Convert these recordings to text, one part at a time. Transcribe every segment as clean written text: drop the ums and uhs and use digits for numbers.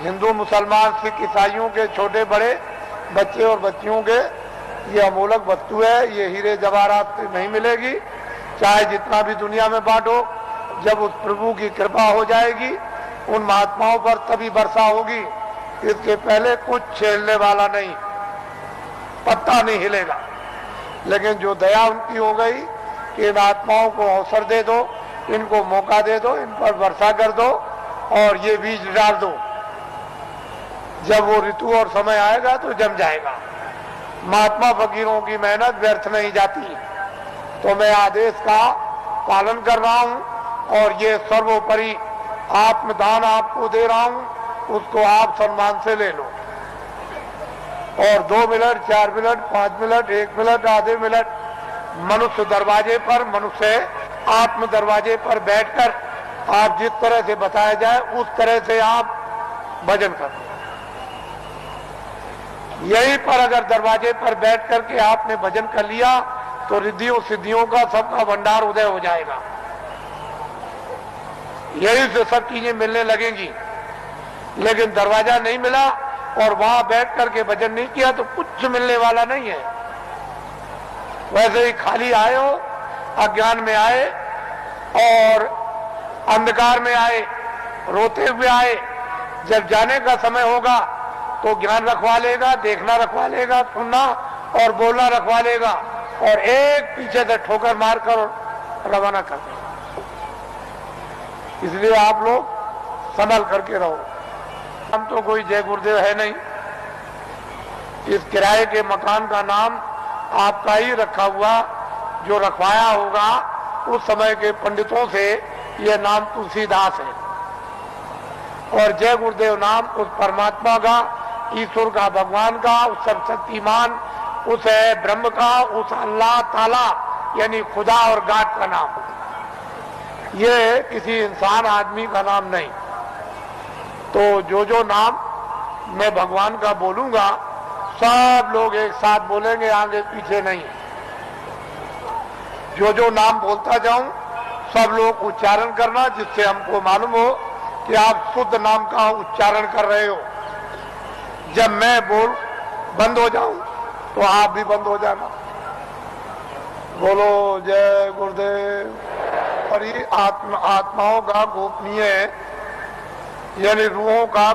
हिंदू मुसलमान सिख ईसाइयों के छोटे बड़े बच्चे और बच्चियों के ये अमूलक वस्तु है। ये हीरे जवाहरात से नहीं मिलेगी, चाहे जितना भी दुनिया में बांटो। जब उस प्रभु की कृपा हो जाएगी उन महात्माओं पर तभी वर्षा होगी। इसके पहले कुछ छेड़ने वाला नहीं, पत्ता नहीं हिलेगा। लेकिन जो दया उनकी हो गई कि इन आत्माओं को अवसर दे दो, इनको मौका दे दो, इन पर वर्षा कर दो और ये बीज डाल दो। जब वो ऋतु और समय आएगा तो जम जाएगा। महात्मा फकीरों की मेहनत व्यर्थ नहीं जाती। तो मैं आदेश का पालन कर रहा हूं और ये सर्वोपरि आत्मदान आपको दे रहा हूं, उसको आप सम्मान से ले लो। और 2 मिनट, 4 मिनट, 5 मिनट, 1 मिनट, आधे मिनट मनुष्य दरवाजे पर, मनुष्य आत्म दरवाजे पर बैठकर आप जिस तरह से बताया जाए उस तरह से आप भजन करो। यहीं पर अगर दरवाजे पर बैठ करके आपने भजन कर लिया तो रिद्धियों सिद्धियों का सबका भंडार उदय हो जाएगा। यही से सब चीजें मिलने लगेंगी। लेकिन दरवाजा नहीं मिला और वहां बैठ करके भजन नहीं किया तो कुछ मिलने वाला नहीं है। वैसे ही खाली आए हो, अज्ञान में आए और अंधकार में आए, रोते हुए आए। जब जाने का समय होगा तो ज्ञान रखवा लेगा, देखना रखवा लेगा, सुनना और बोलना रखवा लेगा और एक पीछे से ठोकर मारकर रवाना कर देगा। इसलिए आप लोग संभल करके रहो। हम तो कोई जय गुरुदेव है नहीं। इस किराए के मकान का नाम आपका ही रखा हुआ, जो रखवाया होगा उस समय के पंडितों से, यह नाम तुलसीदास है। और जय गुरुदेव नाम उस परमात्मा का, ईश्वर का, भगवान का, उस सर्वशक्तिमान, उस ब्रह्म का, उस अल्लाह ताला यानी खुदा और गाड का नाम। ये किसी इंसान आदमी का नाम नहीं। तो जो नाम मैं भगवान का बोलूंगा सब लोग एक साथ बोलेंगे, आगे पीछे नहीं। जो नाम बोलता जाऊं सब लोग उच्चारण करना, जिससे हमको मालूम हो कि आप शुद्ध नाम का उच्चारण कर रहे हो। जब मैं बोल बंद हो जाऊं तो आप भी बंद हो जाना। बोलो जय गुरुदेव। और ये आत्माओं का गोपनीय यानी रूहों का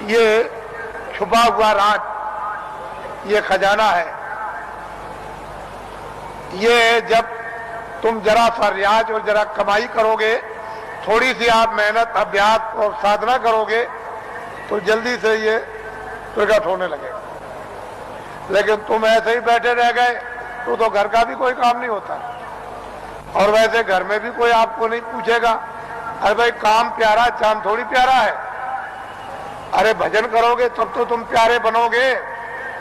ये छुपा हुआ राज, ये खजाना है। ये जब तुम जरा सा रियाज और जरा कमाई करोगे, थोड़ी सी आप मेहनत, अभ्यास और साधना करोगे तो जल्दी से ये प्रकट होने लगेगा। लेकिन तुम ऐसे ही बैठे रह गए तो घर का भी कोई काम नहीं होता। और वैसे घर में भी कोई आपको नहीं पूछेगा, अरे भाई काम प्यारा, चांद थोड़ी प्यारा है। अरे भजन करोगे तब तो तुम प्यारे बनोगे,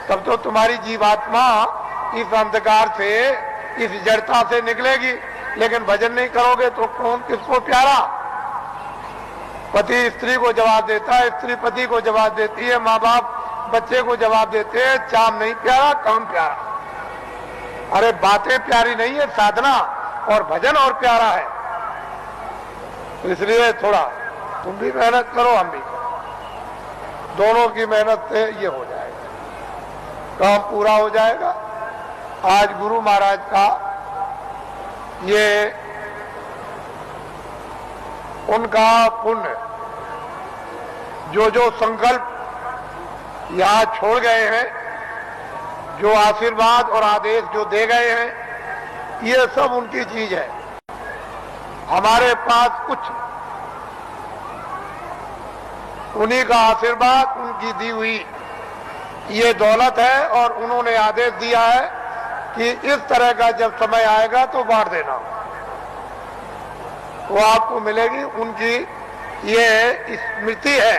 तब तो तुम्हारी जीवात्मा इस अंधकार से, इस जड़ता से निकलेगी। लेकिन भजन नहीं करोगे तो कौन किसको प्यारा? पति स्त्री को जवाब देता है, स्त्री पति को जवाब देती है, माँ बाप बच्चे को जवाब देते हैं। चाम नहीं प्यारा, काम प्यारा। अरे बातें प्यारी नहीं है, साधना और भजन और प्यारा है। तो इसलिए थोड़ा तुम भी मेहनत करो, हम भी करो। दोनों की मेहनत से ये हो जाएगा, काम पूरा हो जाएगा। आज गुरु महाराज का ये उनका पुण्य, जो संकल्प यहाँ छोड़ गए हैं, जो आशीर्वाद और आदेश जो दे गए हैं, ये सब उनकी चीज है। हमारे पास कुछ, उन्हीं का आशीर्वाद, उनकी दी हुई ये दौलत है। और उन्होंने आदेश दिया है कि इस तरह का जब समय आएगा तो बांट देना, वो आपको मिलेगी। उनकी ये स्मृति है,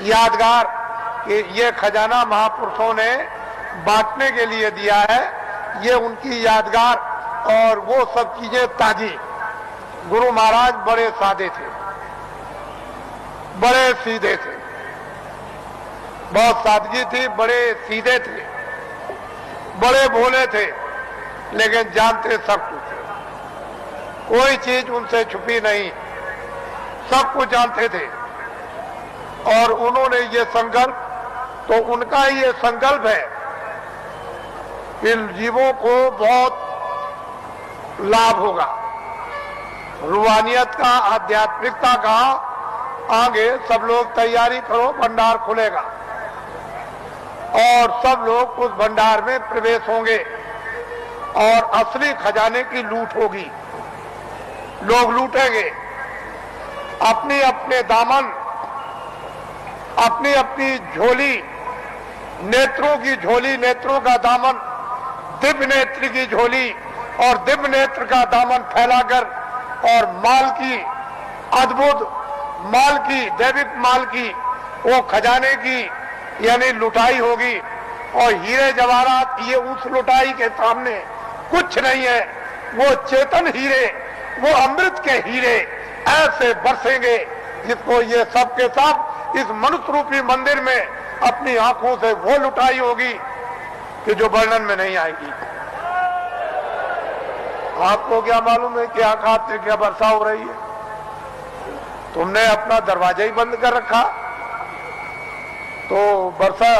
यादगार, कि ये खजाना महापुरुषों ने बांटने के लिए दिया है। ये उनकी यादगार और वो सब चीजें ताजी। गुरु महाराज बड़े सादे थे, बड़े सीधे थे, बहुत सादगी थी, बड़े सीधे थे, बड़े भोले थे, लेकिन जानते सब कुछ थे। कोई चीज उनसे छुपी नहीं। सब कुछ जानते थे और उन्होंने ये संकल्प, तो उनका ये संकल्प है कि जीवों को बहुत लाभ होगा, रूहानियत का, आध्यात्मिकता का। आगे सब लोग तैयारी करो, भंडार खुलेगा और सब लोग उस भंडार में प्रवेश होंगे और असली खजाने की लूट होगी। लोग लूटेंगे अपनी अपने दामन, अपनी अपनी झोली, नेत्रों की झोली, नेत्रों का दामन, दिव्य नेत्र की झोली और दिव्य नेत्र का दामन फैलाकर और माल की, अद्भुत माल की, दैविक माल की, वो खजाने की यानी लुटाई होगी। और हीरे जवाहरात ये उस लुटाई के सामने कुछ नहीं है। वो चेतन हीरे, वो अमृत के हीरे ऐसे बरसेंगे जिसको ये सब के सब इस मनुष्य रूपी मंदिर में अपनी आंखों से वो लुटाई होगी कि जो वर्णन में नहीं आएगी। आपको क्या मालूम है कि आकाश से क्या वर्षा हो रही है? तुमने अपना दरवाजा ही बंद कर रखा तो वर्षा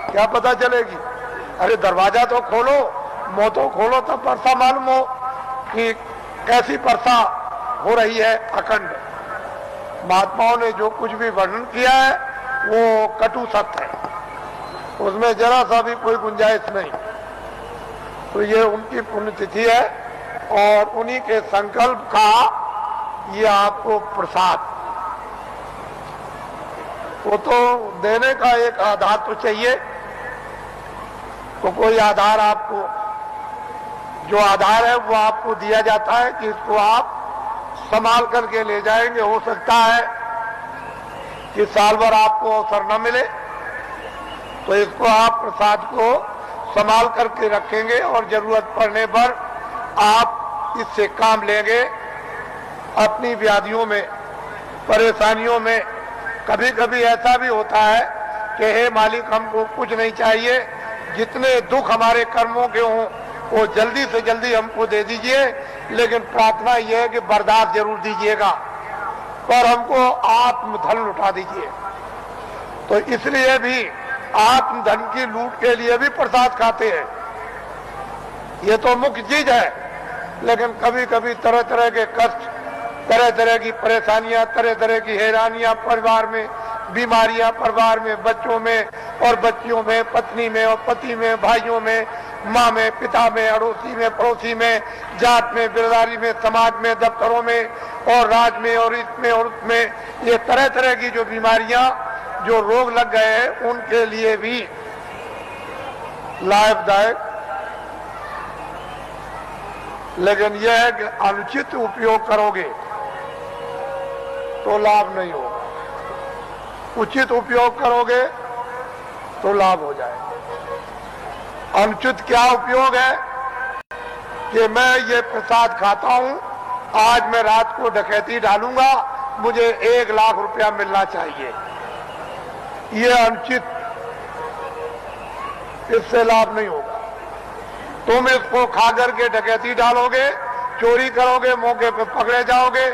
क्या पता चलेगी? अरे दरवाजा तो खोलो, मुंह तो खोलो, तब वर्षा मालूम हो कि कैसी वर्षा हो रही है अखंड। महात्माओं ने जो कुछ भी वर्णन किया है वो कटु सत्य है, उसमें जरा सा भी कोई गुंजाइश नहीं। तो ये उनकी पुण्यतिथि है और उन्हीं के संकल्प का ये आपको प्रसाद। वो तो देने का एक आधार तो चाहिए, तो कोई आधार आपको, जो आधार है वो आपको दिया जाता है कि इसको आप संभाल करके ले जाएंगे। हो सकता है कि साल भर आपको अवसर न मिले, तो इसको आप प्रसाद को संभाल करके रखेंगे और जरूरत पड़ने पर आप इससे काम लेंगे अपनी व्याधियों में, परेशानियों में। कभी कभी ऐसा भी होता है कि हे मालिक, हमको कुछ नहीं चाहिए, जितने दुख हमारे कर्मों के हों वो जल्दी से जल्दी हमको दे दीजिए, लेकिन प्रार्थना यह है कि बर्दाश्त जरूर दीजिएगा और हमको आत्मधन लुटा दीजिए। तो इसलिए भी आत्मधन की लूट के लिए भी प्रसाद खाते हैं, ये तो मुख्य चीज है। लेकिन कभी कभी तरह तरह के कष्ट, तरह तरह की परेशानियां, तरह तरह की हैरानियां परिवार में, बीमारियां परिवार में, बच्चों में और बच्चियों में, पत्नी में और पति में, भाइयों में, माँ में, पिता में, अड़ोसी में, पड़ोसी में, जात में, बिरदारी में, समाज में, दफ्तरों में और राज में और इसमें और उसमें, ये तरह तरह की जो बीमारियां, जो रोग लग गए हैं, उनके लिए भी लाभदायक। लेकिन यह है कि अनुचित उपयोग करोगे तो लाभ नहीं होगा, उचित उपयोग करोगे तो लाभ हो जाएगा। अनुचित क्या उपयोग है कि मैं ये प्रसाद खाता हूं, आज मैं रात को डकैती डालूंगा, मुझे 1 लाख रुपया मिलना चाहिए, ये अनुचित, इससे लाभ नहीं होगा। तुम इसको खा करके डकैती डालोगे, चोरी करोगे, मौके पे पकड़े जाओगे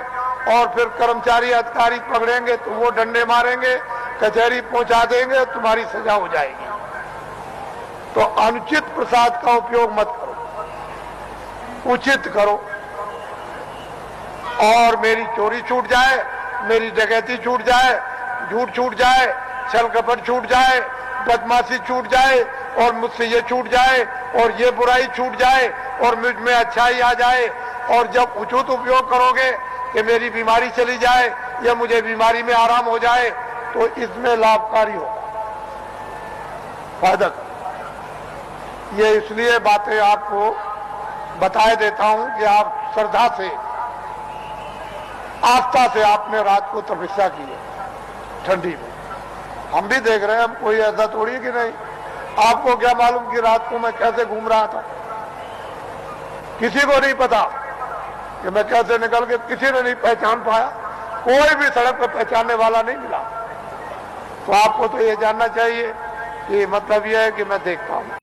और फिर कर्मचारी अधिकारी पकड़ेंगे तो वो डंडे मारेंगे, कचहरी पहुंचा देंगे, तुम्हारी सजा हो जाएगी। तो अनुचित प्रसाद का उपयोग मत करो, उचित करो। और मेरी चोरी छूट जाए, मेरी डकैती छूट जाए, झूठ छूट जाए, छल कपट छूट जाए, बदमाशी छूट जाए और मुझसे ये छूट जाए और ये बुराई छूट जाए और मुझ में अच्छाई आ जाए। और जब उचित उपयोग करोगे कि मेरी बीमारी चली जाए या मुझे बीमारी में आराम हो जाए, तो इसमें लाभकारी होगा, फायदा। ये इसलिए बातें आपको बताए देता हूं कि आप श्रद्धा से, आस्था से आपने रात को तपस्या की है ठंडी में। हम भी देख रहे हैं, हम कोई ऐसा थोड़ी कि नहीं। आपको क्या मालूम कि रात को मैं कैसे घूम रहा था? किसी को नहीं पता कि मैं कैसे निकल के, किसी ने नहीं पहचान पाया, कोई भी सड़क पर पहचानने वाला नहीं मिला। तो आपको तो ये जानना चाहिए कि मतलब यह है कि मैं देखता हूं।